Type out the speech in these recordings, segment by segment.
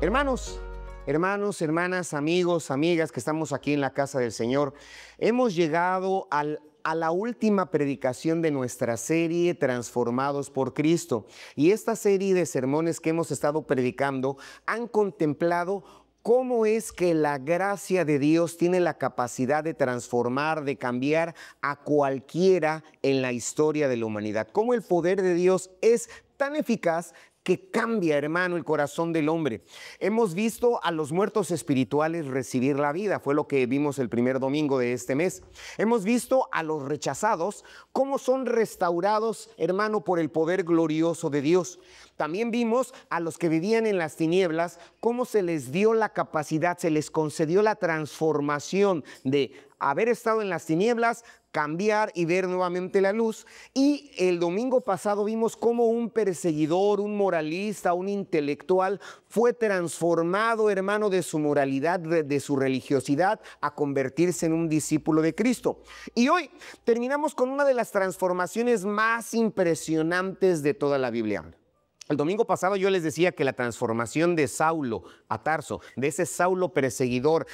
Hermanos, hermanas, amigos, amigas que estamos aquí en la casa del Señor, hemos llegado a la última predicación de nuestra serie Transformados por Cristo. Y esta serie de sermones que hemos estado predicando han contemplado cómo es que la gracia de Dios tiene la capacidad de transformar, de cambiar a cualquiera en la historia de la humanidad. Cómo el poder de Dios es tan eficaz que cambia, hermano, el corazón del hombre. Hemos visto a los muertos espirituales recibir la vida, fue lo que vimos el primer domingo de este mes. Hemos visto a los rechazados, cómo son restaurados, hermano, por el poder glorioso de Dios. También vimos a los que vivían en las tinieblas, cómo se les dio la capacidad, se les concedió la transformación de haber estado en las tinieblas, cambiar y ver nuevamente la luz. Y el domingo pasado vimos cómo un perseguidor, un moralista, un intelectual fue transformado, hermano, de su moralidad, de su religiosidad, a convertirse en un discípulo de Cristo. Y hoy terminamos con una de las transformaciones más impresionantes de toda la Biblia. El domingo pasado yo les decía que la transformación de Saulo a Tarso, de ese Saulo perseguidor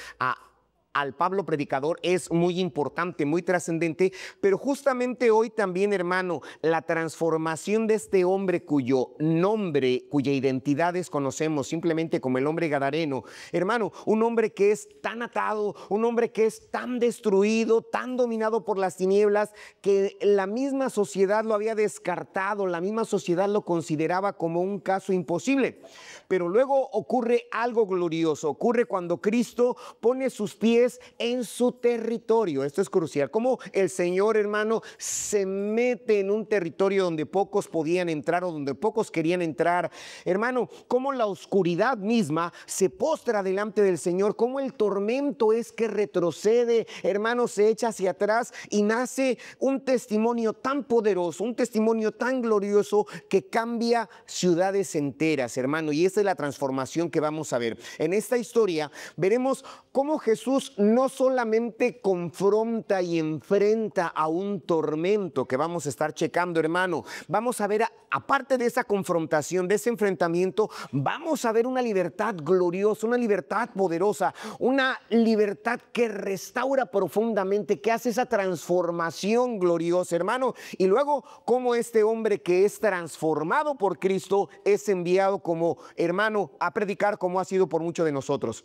al Pablo predicador, es muy importante, muy trascendente, pero justamente hoy también, hermano, la transformación de este hombre cuyo nombre, cuya identidad desconocemos simplemente como el hombre gadareno, hermano, un hombre que es tan atado, un hombre que es tan destruido, tan dominado por las tinieblas, que la misma sociedad lo había descartado, la misma sociedad lo consideraba como un caso imposible. Pero luego ocurre algo glorioso, ocurre cuando Cristo pone sus pies en su territorio. Esto es crucial. Cómo el Señor, hermano, se mete en un territorio donde pocos podían entrar o donde pocos querían entrar. Hermano, cómo la oscuridad misma se postra delante del Señor, cómo el tormento es que retrocede, hermano, se echa hacia atrás y nace un testimonio tan poderoso, un testimonio tan glorioso que cambia ciudades enteras, hermano. Y esa es la transformación que vamos a ver. En esta historia veremos cómo Jesús no solamente confronta y enfrenta a un tormento que vamos a estar checando, hermano. Vamos a ver, aparte de esa confrontación, de ese enfrentamiento, vamos a ver una libertad gloriosa, una libertad poderosa, una libertad que restaura profundamente, que hace esa transformación gloriosa, hermano. Y luego, cómo este hombre que es transformado por Cristo es enviado como hermano a predicar, como ha sido por muchos de nosotros.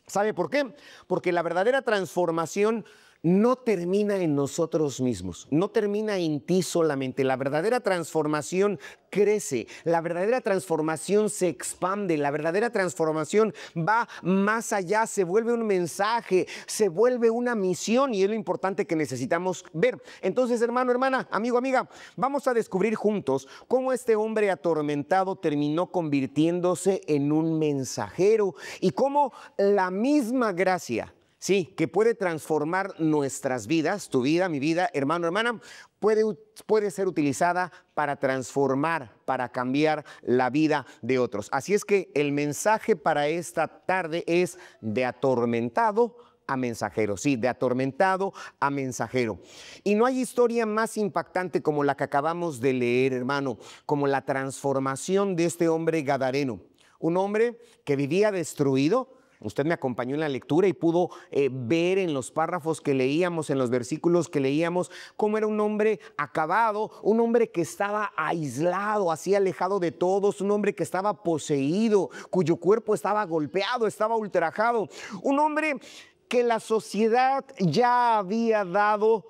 ¿Sabe por qué? Porque la verdadera transformación no termina en nosotros mismos, no termina en ti solamente. La verdadera transformación crece, la verdadera transformación se expande, la verdadera transformación va más allá, se vuelve un mensaje, se vuelve una misión, y es lo importante que necesitamos ver. Entonces, hermano, hermana, amigo, amiga, vamos a descubrir juntos cómo este hombre atormentado terminó convirtiéndose en un mensajero y cómo la misma gracia, sí, que puede transformar nuestras vidas, tu vida, mi vida, hermano, hermana, puede ser utilizada para transformar, para cambiar la vida de otros. Así es que el mensaje para esta tarde es de atormentado a mensajero, sí, de atormentado a mensajero. Y no hay historia más impactante como la que acabamos de leer, hermano, como la transformación de este hombre gadareno, un hombre que vivía destruido. Usted me acompañó en la lectura y pudo ver en los párrafos que leíamos, en los versículos que leíamos, cómo era un hombre acabado, un hombre que estaba aislado, así alejado de todos, un hombre que estaba poseído, cuyo cuerpo estaba golpeado, estaba ultrajado, un hombre que la sociedad ya había dado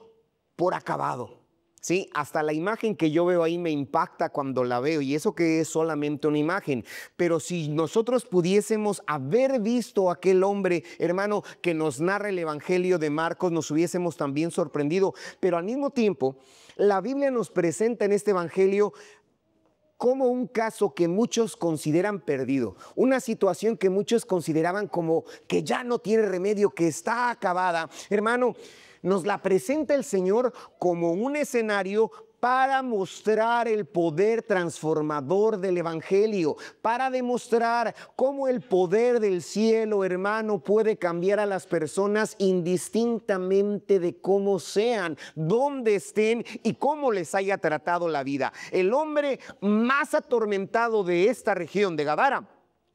por acabado. Sí, hasta la imagen que yo veo ahí me impacta cuando la veo, y eso que es solamente una imagen. Pero si nosotros pudiésemos haber visto a aquel hombre, hermano, que nos narra el Evangelio de Marcos, nos hubiésemos también sorprendido. Pero al mismo tiempo, la Biblia nos presenta en este Evangelio como un caso que muchos consideran perdido, una situación que muchos consideraban como que ya no tiene remedio, que está acabada. Hermano, nos la presenta el Señor como un escenario para mostrar el poder transformador del Evangelio, para demostrar cómo el poder del cielo, hermano, puede cambiar a las personas indistintamente de cómo sean, dónde estén y cómo les haya tratado la vida. El hombre más atormentado de esta región de Gadara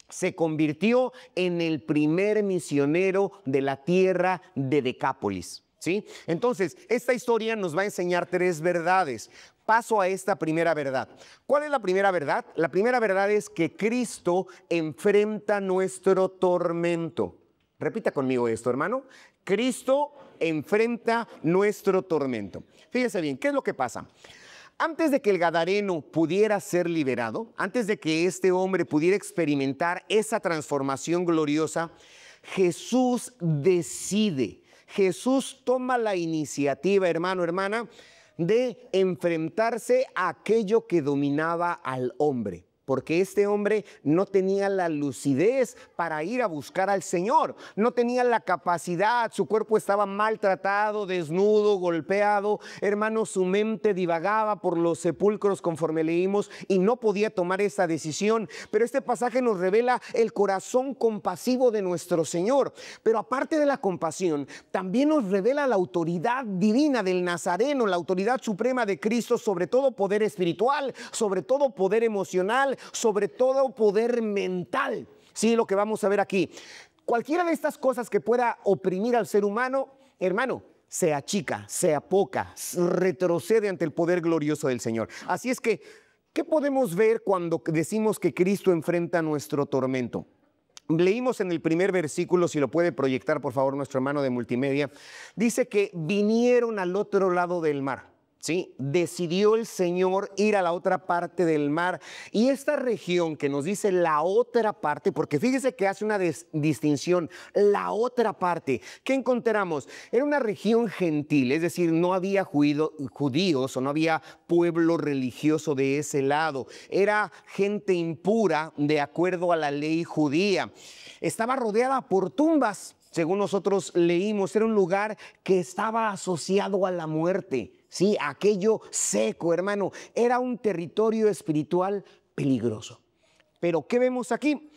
se convirtió en el primer misionero de la tierra de Decápolis. ¿Sí? Entonces, esta historia nos va a enseñar tres verdades. Paso a esta primera verdad. ¿Cuál es la primera verdad? La primera verdad es que Cristo enfrenta nuestro tormento. Repita conmigo esto, hermano. Cristo enfrenta nuestro tormento. Fíjese bien, ¿qué es lo que pasa? Antes de que el gadareno pudiera ser liberado, antes de que este hombre pudiera experimentar esa transformación gloriosa, Jesús toma la iniciativa, hermano, hermana, de enfrentarse a aquello que dominaba al hombre. Porque este hombre no tenía la lucidez para ir a buscar al Señor, no tenía la capacidad, su cuerpo estaba maltratado, desnudo, golpeado, hermano, su mente divagaba por los sepulcros conforme leímos y no podía tomar esa decisión. Pero este pasaje nos revela el corazón compasivo de nuestro Señor. Pero aparte de la compasión, también nos revela la autoridad divina del Nazareno, la autoridad suprema de Cristo sobre todo poder espiritual, sobre todo poder emocional, sobre todo poder mental. Sí, lo que vamos a ver aquí. Cualquiera de estas cosas que pueda oprimir al ser humano, hermano, se achica, se apoca, retrocede ante el poder glorioso del Señor. Así es que, ¿qué podemos ver cuando decimos que Cristo enfrenta nuestro tormento? Leímos en el primer versículo, si lo puede proyectar por favor nuestro hermano de multimedia, dice que vinieron al otro lado del mar. ¿Sí? Decidió el Señor ir a la otra parte del mar, y esta región que nos dice la otra parte, porque fíjese que hace una distinción, la otra parte, ¿qué encontramos? Era una región gentil, es decir, no había judíos o no había pueblo religioso de ese lado, era gente impura de acuerdo a la ley judía, estaba rodeada por tumbas. Según nosotros leímos, era un lugar que estaba asociado a la muerte. Sí, aquello seco, hermano, era un territorio espiritual peligroso. Pero ¿qué vemos aquí?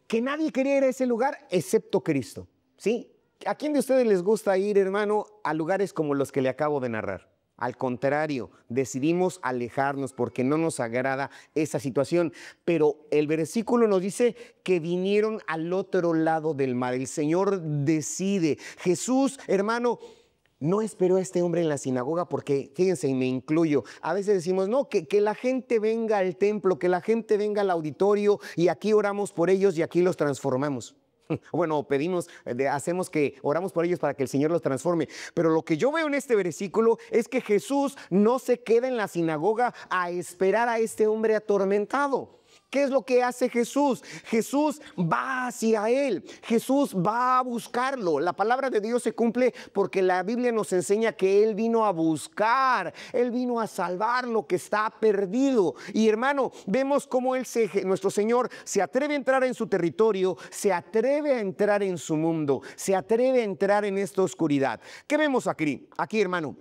Que nadie quería ir a ese lugar excepto Cristo. ¿Sí? ¿A quién de ustedes les gusta ir, hermano, a lugares como los que le acabo de narrar? Al contrario, decidimos alejarnos porque no nos agrada esa situación. Pero el versículo nos dice que vinieron al otro lado del mar. El Señor decide. Jesús, hermano, no esperó a este hombre en la sinagoga porque, fíjense, y me incluyo, a veces decimos, no, que la gente venga al templo, que la gente venga al auditorio y aquí oramos por ellos y aquí los transformamos. Bueno, hacemos que oramos por ellos para que el Señor los transforme. Pero lo que yo veo en este versículo es que Jesús no se queda en la sinagoga a esperar a este hombre atormentado. ¿Qué es lo que hace Jesús? Jesús va hacia él, Jesús va a buscarlo. La palabra de Dios se cumple porque la Biblia nos enseña que Él vino a buscar, Él vino a salvar lo que está perdido. Y hermano, vemos cómo nuestro Señor se atreve a entrar en su territorio, se atreve a entrar en su mundo, se atreve a entrar en esta oscuridad. ¿Qué vemos aquí? Aquí, hermano,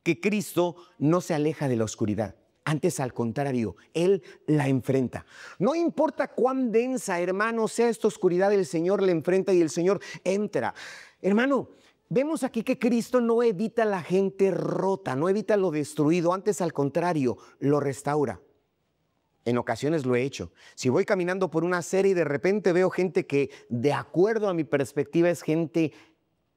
que Cristo no se aleja de la oscuridad. Antes, al contrario, Él la enfrenta. No importa cuán densa, hermano, sea esta oscuridad, el Señor la enfrenta y el Señor entra. Hermano, vemos aquí que Cristo no evita a la gente rota, no evita lo destruido. Antes, al contrario, lo restaura. En ocasiones lo he hecho. Si voy caminando por una acera y de repente veo gente que, de acuerdo a mi perspectiva, es gente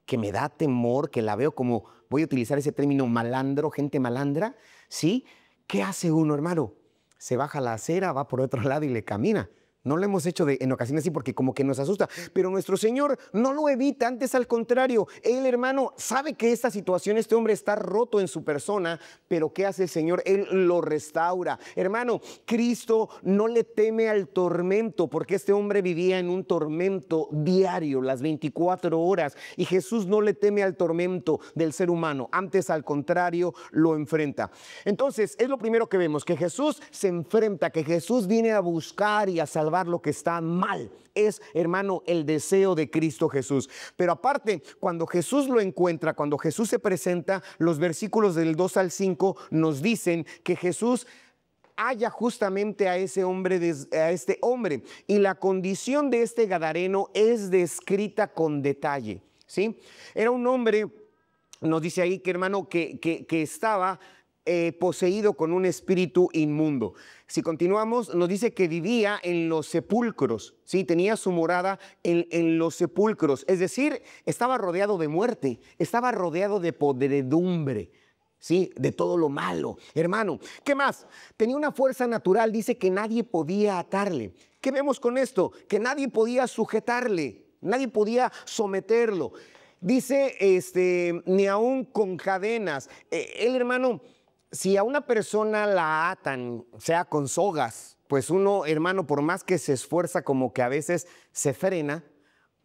que me da temor, que la veo como, voy a utilizar ese término, malandro, gente malandra, ¿sí? ¿Qué hace uno, hermano? Se baja la acera, va por otro lado y le camina. No lo hemos hecho en ocasiones así porque como que nos asusta, pero nuestro Señor no lo evita, antes al contrario. Él, hermano, sabe que esta situación, este hombre está roto en su persona, pero ¿qué hace el Señor? Él lo restaura. Hermano, Cristo no le teme al tormento porque este hombre vivía en un tormento diario, las 24 horas, y Jesús no le teme al tormento del ser humano, antes al contrario lo enfrenta. Entonces, es lo primero que vemos, que Jesús se enfrenta, que Jesús viene a buscar y a salvar lo que está mal. Es, hermano, el deseo de Cristo Jesús. Pero aparte, cuando Jesús lo encuentra, cuando Jesús se presenta, los versículos del 2 al 5 nos dicen que Jesús halla justamente a ese hombre, a este hombre, y la condición de este gadareno es descrita con detalle, ¿sí? Era un hombre, nos dice ahí que, hermano, que estaba poseído con un espíritu inmundo. Si continuamos, nos dice que vivía en los sepulcros, ¿sí? Tenía su morada en los sepulcros, es decir, estaba rodeado de muerte, estaba rodeado de podredumbre, ¿sí? De todo lo malo. Hermano, ¿qué más? Tenía una fuerza natural, dice que nadie podía atarle. ¿Qué vemos con esto? Que nadie podía sujetarle, nadie podía someterlo. Dice, ni aún con cadenas. El hermano, si a una persona la atan, sea con sogas, pues uno, hermano, por más que se esfuerza, como que a veces se frena,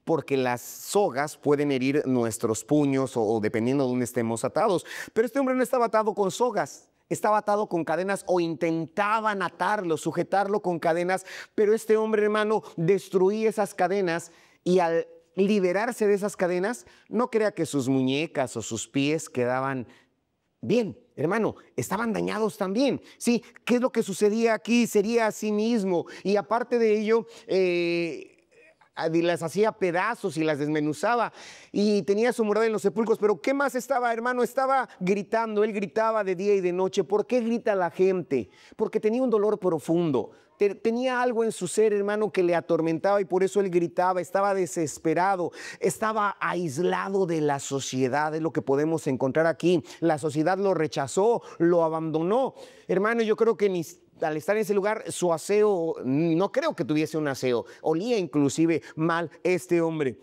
porque las sogas pueden herir nuestros puños o dependiendo de dónde estemos atados. Pero este hombre no estaba atado con sogas, estaba atado con cadenas o intentaban atarlo, sujetarlo con cadenas, pero este hombre, hermano, destruía esas cadenas y al liberarse de esas cadenas, no crea que sus muñecas o sus pies quedaban bien, hermano, estaban dañados también. Sí, ¿qué es lo que sucedía aquí? Sería así mismo. Y aparte de ello, las hacía pedazos y las desmenuzaba y tenía su morada en los sepulcros. Pero ¿qué más estaba, hermano? Estaba gritando, él gritaba de día y de noche. ¿Por qué grita la gente? Porque tenía un dolor profundo. Tenía algo en su ser, hermano, que le atormentaba y por eso él gritaba, estaba desesperado, estaba aislado de la sociedad, es lo que podemos encontrar aquí. La sociedad lo rechazó, lo abandonó. Hermano, yo creo que al estar en ese lugar, su aseo, no creo que tuviese un aseo, olía inclusive mal este hombre.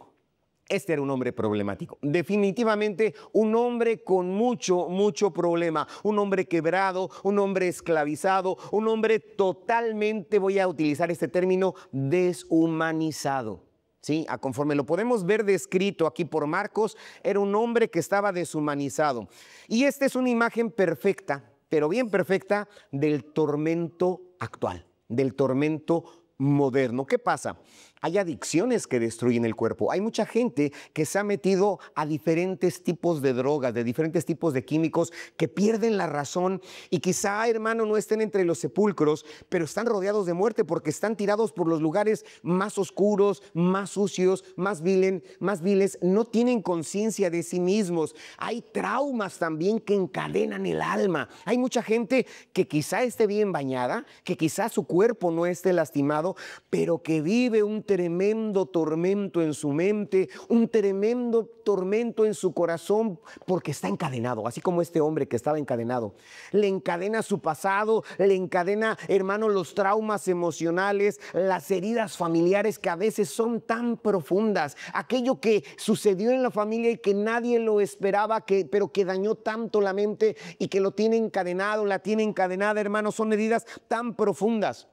Este era un hombre problemático, definitivamente un hombre con mucho problema, un hombre quebrado, un hombre esclavizado, un hombre totalmente, voy a utilizar este término, deshumanizado. ¿Sí? A conforme lo podemos ver descrito aquí por Marcos, era un hombre que estaba deshumanizado. Y esta es una imagen perfecta, pero bien perfecta, del tormento actual, del tormento moderno. ¿Qué pasa? Hay adicciones que destruyen el cuerpo. Hay mucha gente que se ha metido a diferentes tipos de drogas, de diferentes tipos de químicos que pierden la razón y quizá, hermano, no estén entre los sepulcros, pero están rodeados de muerte porque están tirados por los lugares más oscuros, más sucios, más viles, no tienen conciencia de sí mismos. Hay traumas también que encadenan el alma. Hay mucha gente que quizá esté bien bañada, que quizá su cuerpo no esté lastimado, pero que vive un tremendo tormento en su mente, un tremendo tormento en su corazón porque está encadenado, así como este hombre que estaba encadenado. Le encadena su pasado, le encadena, hermano, los traumas emocionales, las heridas familiares que a veces son tan profundas, aquello que sucedió en la familia y que nadie lo esperaba, pero que dañó tanto la mente y que lo tiene encadenado, la tiene encadenada, hermano, son heridas tan profundas.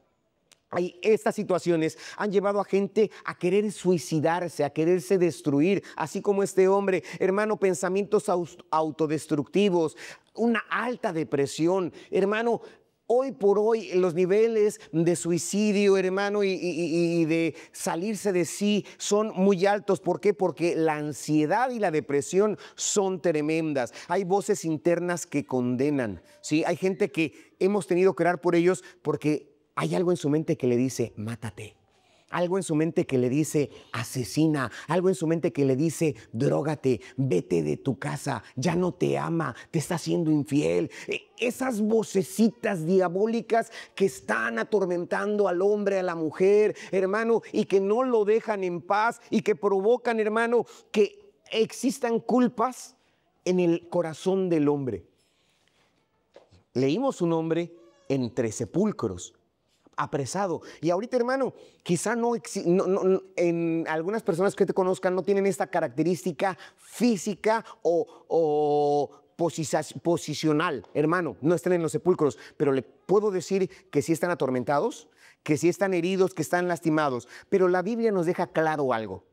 Estas situaciones han llevado a gente a querer suicidarse, a quererse destruir, así como este hombre, hermano, pensamientos autodestructivos, una alta depresión, hermano. Hoy por hoy los niveles de suicidio, hermano, y de salirse de sí son muy altos. ¿Por qué? Porque la ansiedad y la depresión son tremendas. Hay voces internas que condenan, ¿sí? Hay gente que hemos tenido que orar por ellos porque hay algo en su mente que le dice, mátate. Algo en su mente que le dice, asesina. Algo en su mente que le dice, drógate, vete de tu casa, ya no te ama, te está siendo infiel. Esas vocecitas diabólicas que están atormentando al hombre, a la mujer, hermano, y que no lo dejan en paz y que provocan, hermano, que existan culpas en el corazón del hombre. Leímos un hombre entre sepulcros, apresado. Y ahorita, hermano, quizá en algunas personas que te conozcan no tienen esta característica física o posicional, hermano, no están en los sepulcros, pero le puedo decir que sí están atormentados, que sí están heridos, que están lastimados. Pero la Biblia nos deja claro algo.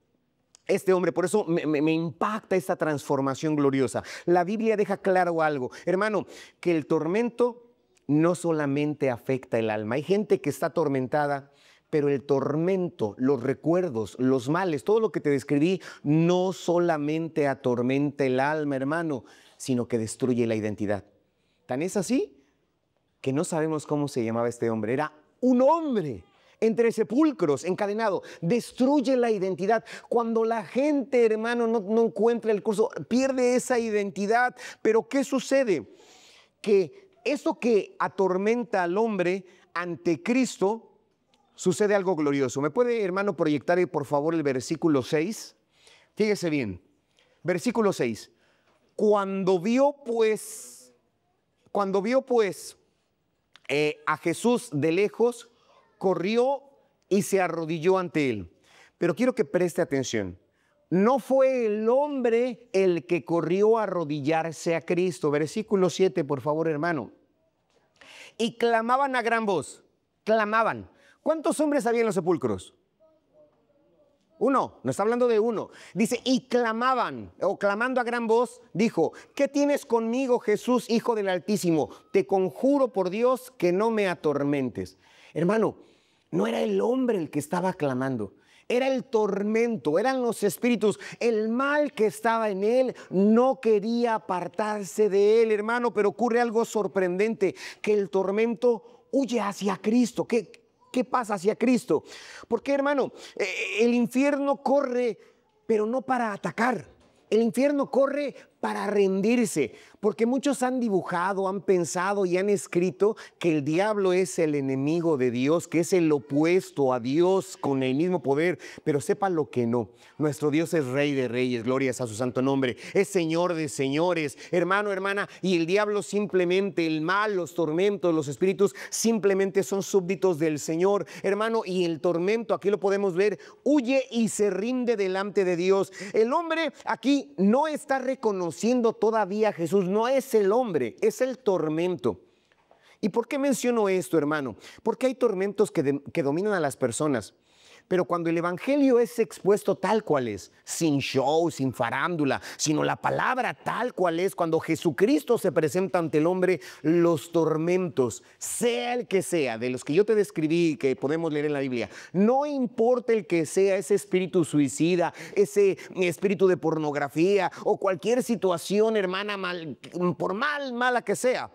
Este hombre, por eso me impacta esta transformación gloriosa. La Biblia deja claro algo, hermano, que el tormento no solamente afecta el alma. Hay gente que está atormentada, pero el tormento, los recuerdos, los males, todo lo que te describí, no solamente atormenta el alma, hermano, sino que destruye la identidad. Tan es así que no sabemos cómo se llamaba este hombre. Era un hombre entre sepulcros, encadenado. Destruye la identidad. Cuando la gente, hermano, no encuentra el curso, pierde esa identidad. Pero ¿qué sucede? Que eso que atormenta al hombre ante Cristo, sucede algo glorioso. ¿Me puede, hermano, proyectar, por favor, el versículo 6? Fíjese bien, versículo 6. Cuando vio pues a Jesús de lejos, corrió y se arrodilló ante él. Pero quiero que preste atención. No fue el hombre el que corrió a arrodillarse a Cristo. Versículo 7, por favor, hermano. Y clamaban a gran voz. Clamaban. ¿Cuántos hombres había en los sepulcros? Uno, no está hablando de uno. Dice, y clamaban, o clamando a gran voz, dijo, ¿qué tienes conmigo, Jesús, Hijo del Altísimo? Te conjuro por Dios que no me atormentes. Hermano, no era el hombre el que estaba clamando. Era el tormento, eran los espíritus. El mal que estaba en él no quería apartarse de él, hermano, pero ocurre algo sorprendente, que el tormento huye hacia Cristo. ¿Qué pasa hacia Cristo? Porque, hermano, el infierno corre, pero no para atacar. El infierno corre para rendirse, porque muchos han dibujado, han pensado y han escrito que el diablo es el enemigo de Dios, que es el opuesto a Dios con el mismo poder, pero sepan lo que no. Nuestro Dios es Rey de Reyes, glorias a su santo nombre, es Señor de señores, hermano, hermana, y el diablo simplemente, el mal, los tormentos, los espíritus, simplemente son súbditos del Señor, hermano, y el tormento, aquí lo podemos ver, huye y se rinde delante de Dios. El hombre aquí no está reconociendo todavía a Jesús, no es el hombre, es el tormento. ¿Y por qué menciono esto, hermano? Porque hay tormentos que dominan a las personas, pero cuando el evangelio es expuesto tal cual es, sin show, sin farándula, sino la palabra tal cual es, cuando Jesucristo se presenta ante el hombre, los tormentos, sea el que sea, de los que yo te describí, que podemos leer en la Biblia, no importa el que sea, ese espíritu suicida, ese espíritu de pornografía o cualquier situación, hermana, por mala que sea,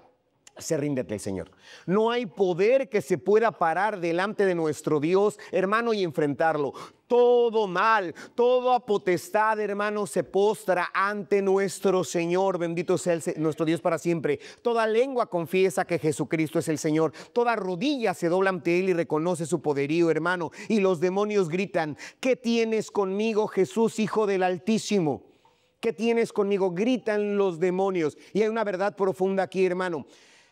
se rinde ante el Señor. No hay poder que se pueda parar delante de nuestro Dios, hermano, y enfrentarlo. Todo mal, toda potestad, hermano, se postra ante nuestro Señor. Bendito sea nuestro Dios para siempre. Toda lengua confiesa que Jesucristo es el Señor. Toda rodilla se dobla ante Él y reconoce su poderío, hermano. Y los demonios gritan, ¿qué tienes conmigo, Jesús, Hijo del Altísimo? ¿Qué tienes conmigo? Gritan los demonios. Y hay una verdad profunda aquí, hermano,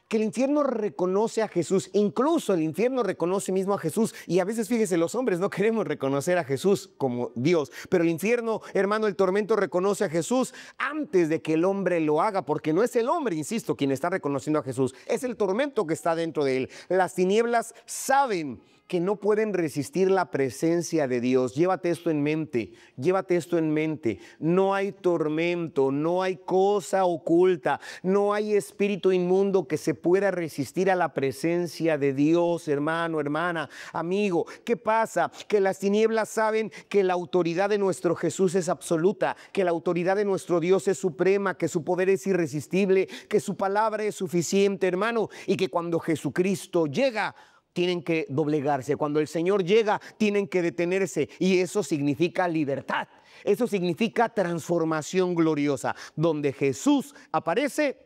que el infierno reconoce a Jesús, incluso el infierno reconoce mismo a Jesús, y a veces, fíjese, los hombres no queremos reconocer a Jesús como Dios, pero el infierno, hermano, el tormento reconoce a Jesús antes de que el hombre lo haga, porque no es el hombre, insisto, quien está reconociendo a Jesús, es el tormento que está dentro de él. Las tinieblas saben que no pueden resistir la presencia de Dios. Llévate esto en mente, llévate esto en mente. No hay tormento, no hay cosa oculta, no hay espíritu inmundo que se pueda resistir a la presencia de Dios, hermano, hermana, amigo. ¿Qué pasa? Que las tinieblas saben que la autoridad de nuestro Jesús es absoluta, que la autoridad de nuestro Dios es suprema, que su poder es irresistible, que su palabra es suficiente, hermano, y que cuando Jesucristo llega, tienen que doblegarse. Cuando el Señor llega, tienen que detenerse. Y eso significa libertad. Eso significa transformación gloriosa. Donde Jesús aparece,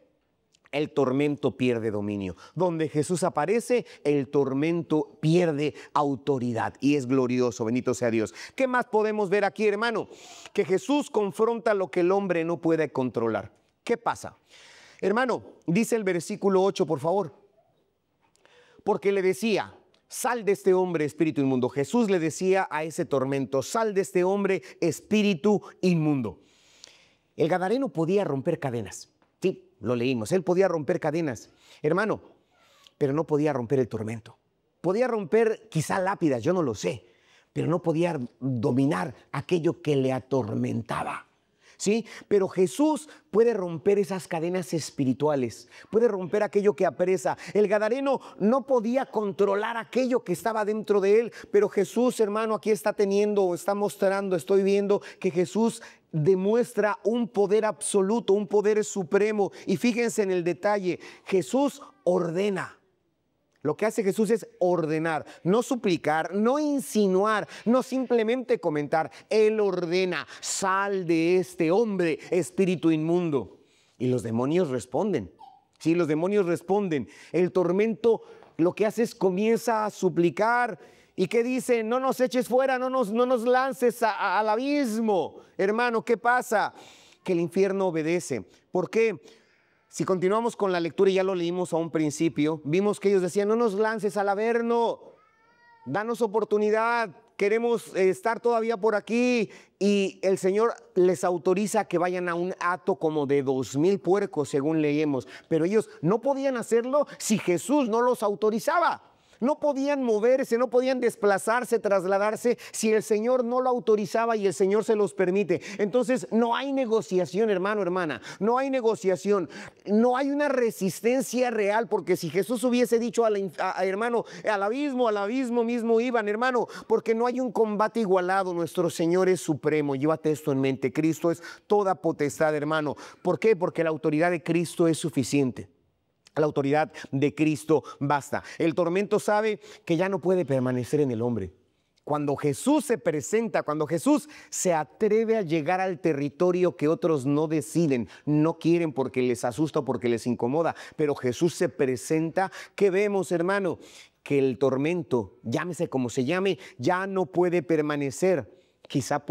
el tormento pierde dominio. Donde Jesús aparece, el tormento pierde autoridad. Y es glorioso, bendito sea Dios. ¿Qué más podemos ver aquí, hermano? Que Jesús confronta lo que el hombre no puede controlar. ¿Qué pasa? Hermano, dice el versículo 8, por favor. Porque le decía, sal de este hombre, espíritu inmundo. Jesús le decía a ese tormento, sal de este hombre, espíritu inmundo. El gadareno podía romper cadenas. Sí, lo leímos. Él podía romper cadenas, hermano, pero no podía romper el tormento. Podía romper quizá lápidas, yo no lo sé, pero no podía dominar aquello que le atormentaba. ¿Sí? Pero Jesús puede romper esas cadenas espirituales, puede romper aquello que apresa. El gadareno no podía controlar aquello que estaba dentro de él, pero Jesús, hermano, aquí está mostrando, estoy viendo que Jesús demuestra un poder absoluto, un poder supremo. Y fíjense en el detalle, Jesús ordena. Lo que hace Jesús es ordenar, no suplicar, no insinuar, no simplemente comentar. Él ordena, sal de este hombre, espíritu inmundo. Y los demonios responden. Sí, los demonios responden. El tormento lo que hace es comienza a suplicar. ¿Y qué dice? No nos eches fuera, no nos lances al abismo. Hermano, ¿qué pasa? Que el infierno obedece. ¿Por qué? Si continuamos con la lectura, y ya lo leímos a un principio, vimos que ellos decían, no nos lances al averno, danos oportunidad, queremos estar todavía por aquí. Y el Señor les autoriza que vayan a un hato como de 2,000 puercos, según leemos. Pero ellos no podían hacerlo si Jesús no los autorizaba. No podían moverse, no podían desplazarse, trasladarse si el Señor no lo autorizaba y el Señor se los permite. Entonces no hay negociación, hermano, hermana, no hay negociación, no hay una resistencia real, porque si Jesús hubiese dicho hermano, al abismo mismo iban, hermano, porque no hay un combate igualado. Nuestro Señor es supremo, llévate esto en mente, Cristo es toda potestad, hermano. ¿Por qué? Porque la autoridad de Cristo es suficiente. La autoridad de Cristo basta. El tormento sabe que ya no puede permanecer en el hombre. Cuando Jesús se presenta, cuando Jesús se atreve a llegar al territorio que otros no deciden, no quieren porque les asusta o porque les incomoda, pero Jesús se presenta, ¿qué vemos, hermano? Que el tormento, llámese como se llame, ya no puede permanecer. Quizá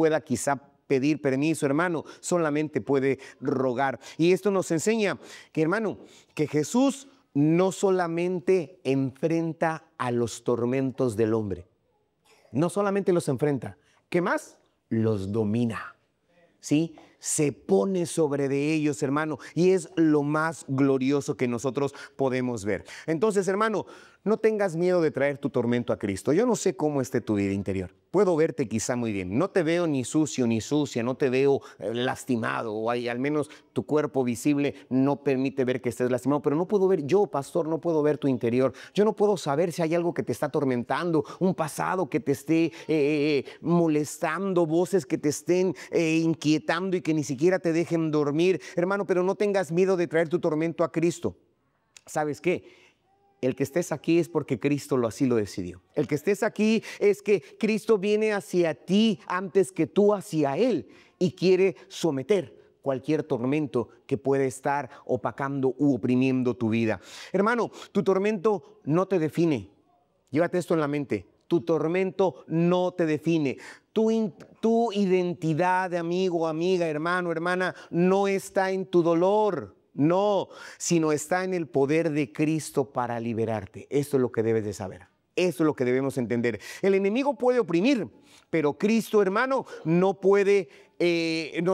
pedir permiso, hermano, solamente puede rogar. Y esto nos enseña que, hermano, que Jesús no solamente enfrenta a los tormentos del hombre, no solamente los enfrenta, ¿qué más? Los domina, ¿sí? Se pone sobre de ellos, hermano, y es lo más glorioso que nosotros podemos ver. Entonces, hermano, no tengas miedo de traer tu tormento a Cristo. Yo no sé cómo esté tu vida interior. Puedo verte quizá muy bien. No te veo ni sucio ni sucia, no te veo lastimado, o al menos tu cuerpo visible no permite ver que estés lastimado, pero no puedo ver, yo, pastor, no puedo ver tu interior. Yo no puedo saber si hay algo que te está atormentando, un pasado que te esté molestando, voces que te estén inquietando y que ni siquiera te dejen dormir. Hermano, pero no tengas miedo de traer tu tormento a Cristo. ¿Sabes qué? El que estés aquí es porque Cristo así lo decidió. El que estés aquí es que Cristo viene hacia ti antes que tú hacia Él y quiere someter cualquier tormento que puede estar opacando u oprimiendo tu vida. Hermano, tu tormento no te define. Llévate esto en la mente. Tu tormento no te define. Tu identidad de amigo, amiga, hermano, hermana, no está en tu dolor. No, sino está en el poder de Cristo para liberarte. Esto es lo que debes de saber. Esto es lo que debemos entender. El enemigo puede oprimir, pero Cristo, hermano, no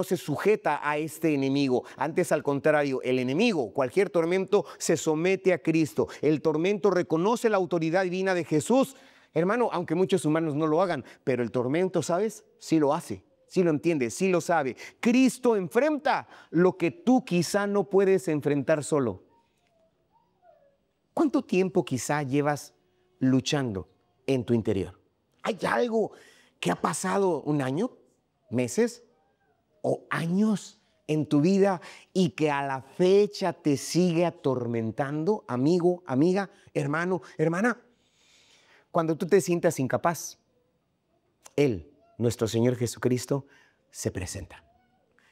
se sujeta a este enemigo. Antes, al contrario, el enemigo, cualquier tormento, se somete a Cristo. El tormento reconoce la autoridad divina de Jesús. Hermano, aunque muchos humanos no lo hagan, pero el tormento, ¿sabes? Sí lo hace. Sí lo entiende, sí lo sabe. Cristo enfrenta lo que tú quizá no puedes enfrentar solo. ¿Cuánto tiempo quizá llevas luchando en tu interior? ¿Hay algo que ha pasado un año, meses o años en tu vida y que a la fecha te sigue atormentando, amigo, amiga, hermano, hermana? Cuando tú te sientas incapaz, Él, nuestro Señor Jesucristo, se presenta.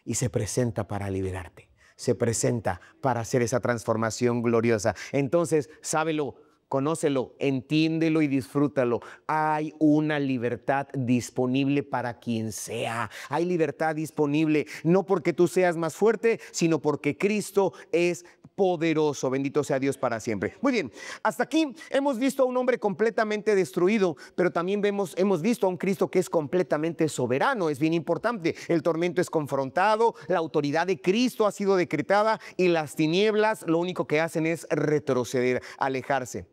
Y se presenta para liberarte. Se presenta para hacer esa transformación gloriosa. Entonces, sábelo, conócelo, entiéndelo y disfrútalo. Hay una libertad disponible para quien sea. Hay libertad disponible, no porque tú seas más fuerte, sino porque Cristo es poderoso. Bendito sea Dios para siempre. Muy bien, hasta aquí hemos visto a un hombre completamente destruido, pero también hemos visto a un Cristo que es completamente soberano. Es bien importante. El tormento es confrontado, la autoridad de Cristo ha sido decretada y las tinieblas lo único que hacen es retroceder, alejarse.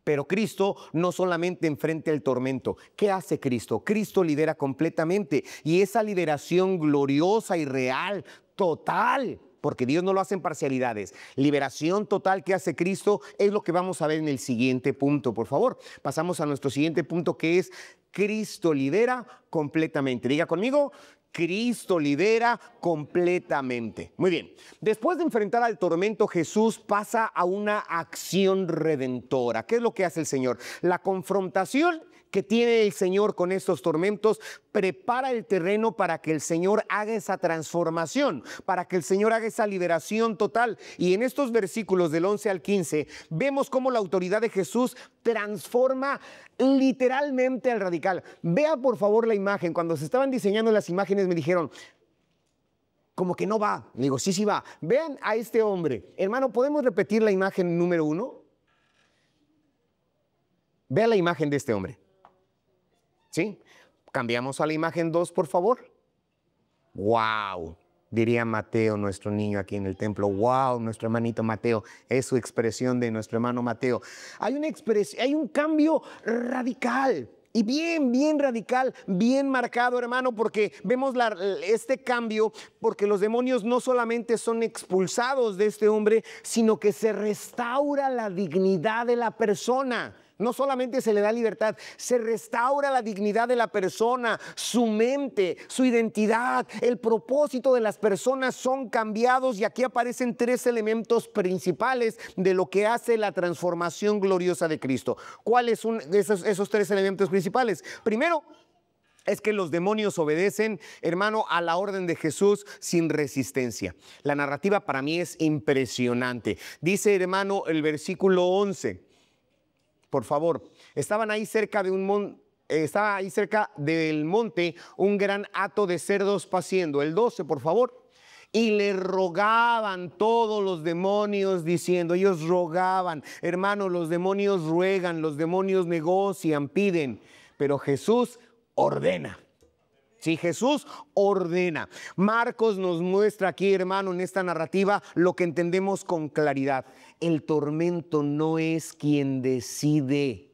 Pero Cristo no solamente enfrenta el tormento. ¿Qué hace Cristo? Cristo libera completamente, y esa liberación gloriosa y real, total, porque Dios no lo hace en parcialidades. Liberación total que hace Cristo es lo que vamos a ver en el siguiente punto. Por favor, pasamos a nuestro siguiente punto, que es Cristo libera completamente. Diga conmigo, Cristo libera completamente. Muy bien, después de enfrentar al tormento, Jesús pasa a una acción redentora. ¿Qué es lo que hace el Señor? La confrontación que tiene el Señor con estos tormentos, prepara el terreno para que el Señor haga esa transformación, para que el Señor haga esa liberación total. Y en estos versículos del 11 al 15, vemos cómo la autoridad de Jesús transforma literalmente al radical. Vea por favor la imagen. Cuando se estaban diseñando las imágenes me dijeron, como que no va. Le digo, sí, sí va. Vean a este hombre. Hermano, ¿podemos repetir la imagen número 1? Vea la imagen de este hombre. ¿Sí? Cambiamos a la imagen 2, por favor. ¡Wow! Diría Mateo, nuestro niño aquí en el templo. ¡Wow! Nuestro hermanito Mateo. Es su expresión de nuestro hermano Mateo. Hay un cambio radical. Y bien radical, bien marcado, hermano, porque vemos este cambio, porque los demonios no solamente son expulsados de este hombre, sino que se restaura la dignidad de la persona. No solamente se le da libertad, se restaura la dignidad de la persona, su mente, su identidad, el propósito de las personas son cambiados y aquí aparecen 3 elementos principales de lo que hace la transformación gloriosa de Cristo. ¿Cuáles son esos 3 elementos principales? Primero, es que los demonios obedecen, hermano, a la orden de Jesús sin resistencia. La narrativa para mí es impresionante. Dice, hermano, el versículo 11. Por favor, estaban ahí cerca de estaba ahí cerca del monte un gran hato de cerdos paciendo. El 12, por favor. Y le rogaban todos los demonios diciendo, ellos rogaban, hermano, los demonios ruegan, los demonios negocian, piden, pero Jesús ordena. Sí, Jesús ordena. Marcos nos muestra aquí, hermano, en esta narrativa, lo que entendemos con claridad. El tormento no es quien decide.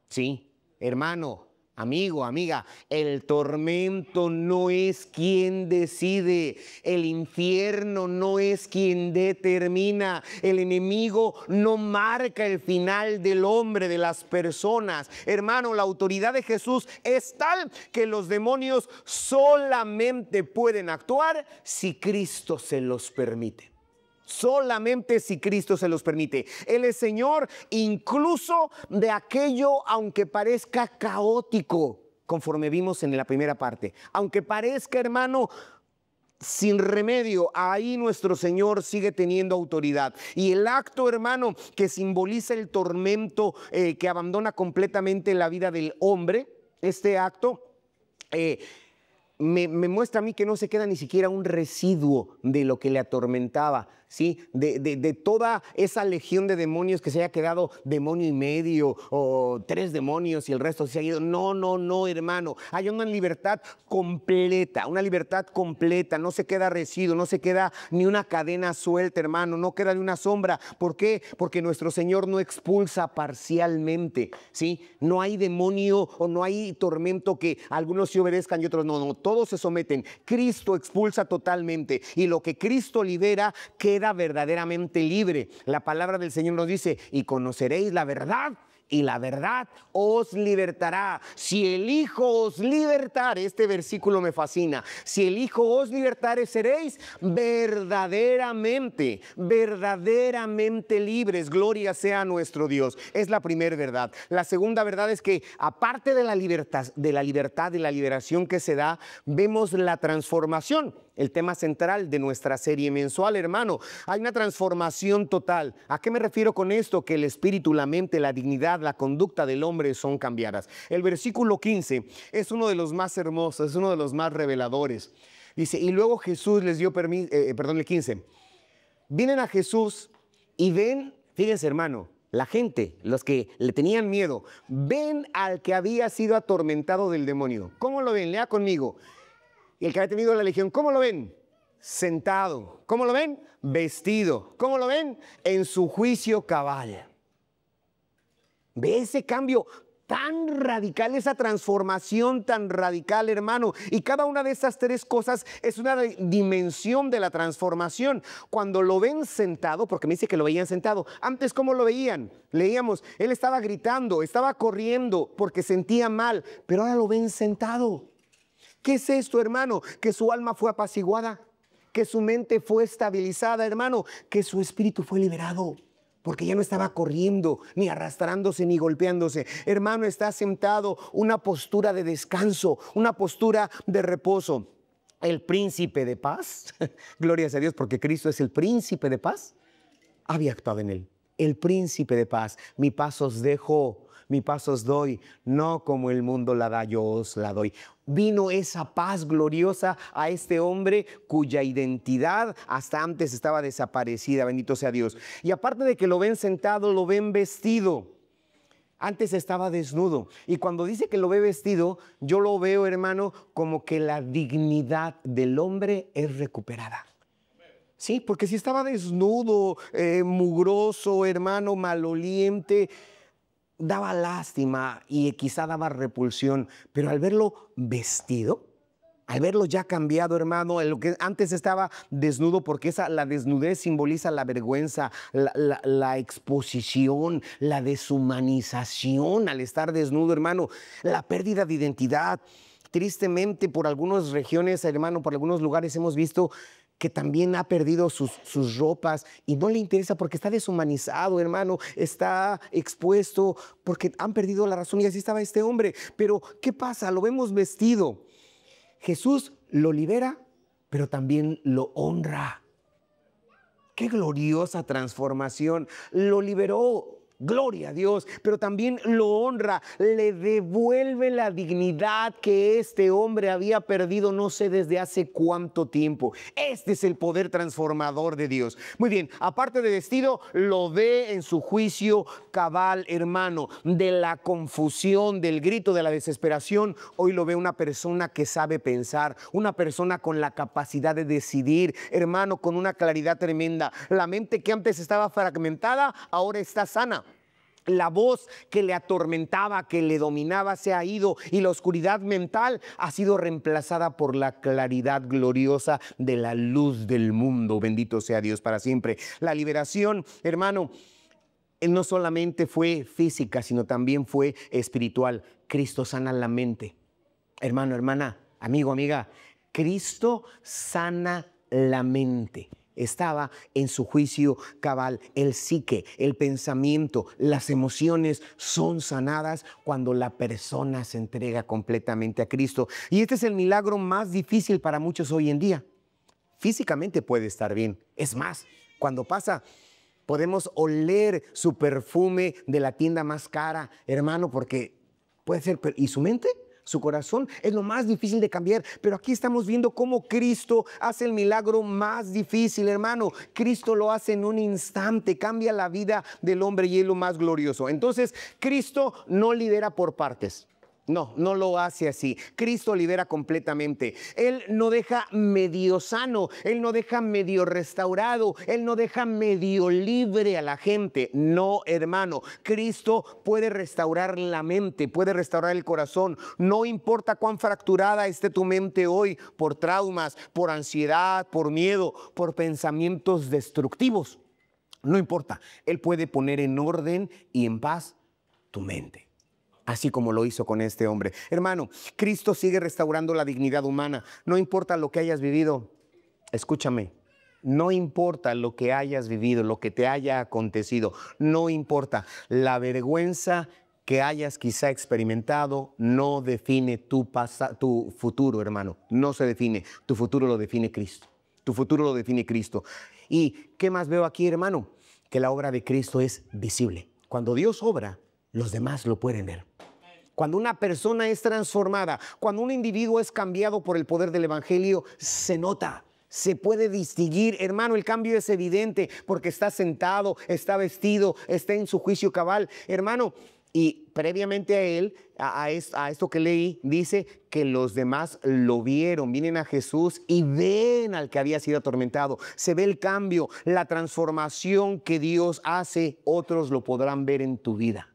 Sí, hermano, amigo, amiga, el tormento no es quien decide, el infierno no es quien determina, el enemigo no marca el final del hombre, de las personas. Hermano, la autoridad de Jesús es tal que los demonios solamente pueden actuar si Cristo se los permite. Solamente si Cristo se los permite. Él es Señor incluso de aquello, aunque parezca caótico, conforme vimos en la primera parte. Aunque parezca, hermano, sin remedio, ahí nuestro Señor sigue teniendo autoridad. Y el acto, hermano, que simboliza el tormento que abandona completamente la vida del hombre, este acto me muestra a mí que no se queda ni siquiera un residuo de lo que le atormentaba, ¿sí? De toda esa legión de demonios que se haya quedado demonio y medio o 3 demonios y el resto se ha ido. No, hermano. Hay una libertad completa, no se queda residuo, no se queda ni una cadena suelta, hermano, no queda ni una sombra. ¿Por qué? Porque nuestro Señor no expulsa parcialmente, ¿sí? No hay demonio o no hay tormento que algunos se obedezcan y otros no, todos se someten. Cristo expulsa totalmente y lo que Cristo libera queda verdaderamente libre. La palabra del Señor nos dice, y conoceréis la verdad, y la verdad os libertará. Si el Hijo os libertare, este versículo me fascina, si el Hijo os libertare, seréis verdaderamente libres. Gloria sea a nuestro Dios. Es la primera verdad. La segunda verdad es que aparte de la libertad, de la liberación que se da, vemos la transformación. El tema central de nuestra serie mensual, hermano. Hay una transformación total. ¿A qué me refiero con esto? Que el espíritu, la mente, la dignidad, la conducta del hombre son cambiadas. El versículo 15 es uno de los más hermosos, es uno de los más reveladores. Dice, y luego Jesús les dio permiso, el 15. Vienen a Jesús y ven, fíjense, hermano, la gente, los que le tenían miedo, ven al que había sido atormentado del demonio. ¿Cómo lo ven? Lea conmigo. Y el que había tenido la legión, ¿cómo lo ven? Sentado. ¿Cómo lo ven? Vestido. ¿Cómo lo ven? En su juicio cabal. Ve ese cambio tan radical, esa transformación tan radical, hermano. Y cada una de estas 3 cosas es una dimensión de la transformación. Cuando lo ven sentado, porque me dice que lo veían sentado. Antes, ¿cómo lo veían? Leíamos, él estaba gritando, estaba corriendo porque sentía mal, pero ahora lo ven sentado. ¿Qué es esto, hermano? Que su alma fue apaciguada, que su mente fue estabilizada, hermano, que su espíritu fue liberado. porque ya no estaba corriendo, ni arrastrándose, ni golpeándose. Hermano, está sentado, una postura de descanso, una postura de reposo. El príncipe de paz, gloria a Dios, porque Cristo es el príncipe de paz, había actuado en él. El príncipe de paz, mi paz os dejo, mi paz os doy, no como el mundo la da, yo os la doy. Vino esa paz gloriosa a este hombre cuya identidad hasta antes estaba desaparecida, bendito sea Dios. Y aparte de que lo ven sentado, lo ven vestido. Antes estaba desnudo. Y cuando dice que lo ve vestido, yo lo veo, hermano, como que la dignidad del hombre es recuperada. Sí, porque si estaba desnudo, mugroso, hermano, maloliente, daba lástima y quizá daba repulsión, pero al verlo vestido, al verlo ya cambiado, hermano, lo que antes estaba desnudo, porque la desnudez simboliza la vergüenza, la exposición, la deshumanización al estar desnudo, hermano, la pérdida de identidad. Tristemente, por algunas regiones, hermano, por algunos lugares hemos visto que también ha perdido sus ropas y no le interesa porque está deshumanizado, hermano, está expuesto porque han perdido la razón y así estaba este hombre. Pero, ¿qué pasa? Lo vemos vestido. Jesús lo libera, pero también lo honra. ¡Qué gloriosa transformación! Lo liberó. Gloria a Dios, pero también lo honra, le devuelve la dignidad que este hombre había perdido no sé desde hace cuánto tiempo. Este es el poder transformador de Dios. Muy bien, aparte de vestido, lo ve en su juicio cabal, hermano, de la confusión, del grito, de la desesperación. Hoy lo ve una persona que sabe pensar, una persona con la capacidad de decidir, hermano, con una claridad tremenda. La mente que antes estaba fragmentada, ahora está sana. La voz que le atormentaba, que le dominaba, se ha ido y la oscuridad mental ha sido reemplazada por la claridad gloriosa de la luz del mundo. Bendito sea Dios para siempre. La liberación, hermano, no solamente fue física, sino también fue espiritual. Cristo sana la mente. Hermano, hermana, amigo, amiga, Cristo sana la mente. Estaba en su juicio cabal. El psique, el pensamiento, las emociones son sanadas cuando la persona se entrega completamente a Cristo. Y este es el milagro más difícil para muchos hoy en día. Físicamente puede estar bien. Es más, cuando pasa, podemos oler su perfume de la tienda más cara, hermano, porque puede ser. ¿Y su mente? Su corazón es lo más difícil de cambiar, pero aquí estamos viendo cómo Cristo hace el milagro más difícil, hermano. Cristo lo hace en un instante, cambia la vida del hombre y es lo más glorioso. Entonces, Cristo no libera por partes. No, no lo hace así. Cristo libera completamente. Él no deja medio sano, Él no deja medio restaurado, Él no deja medio libre a la gente. No, hermano, Cristo puede restaurar la mente, puede restaurar el corazón. No importa cuán fracturada esté tu mente hoy por traumas, por ansiedad, por miedo, por pensamientos destructivos. No importa, Él puede poner en orden y en paz tu mente. Así como lo hizo con este hombre. Hermano, Cristo sigue restaurando la dignidad humana. No importa lo que hayas vivido, escúchame, no importa lo que hayas vivido, lo que te haya acontecido, no importa. La vergüenza que hayas quizá experimentado no define tu futuro, hermano. No se define. Tu futuro lo define Cristo. Tu futuro lo define Cristo. ¿Y qué más veo aquí, hermano? Que la obra de Cristo es visible. Cuando Dios obra, los demás lo pueden ver. Cuando una persona es transformada, cuando un individuo es cambiado por el poder del Evangelio, se nota, se puede distinguir. Hermano, el cambio es evidente porque está sentado, está vestido, está en su juicio cabal. Hermano, y previamente a él, a esto que leí, dice que los demás lo vieron, vienen a Jesús y ven al que había sido atormentado. Se ve el cambio, la transformación que Dios hace, otros lo podrán ver en tu vida.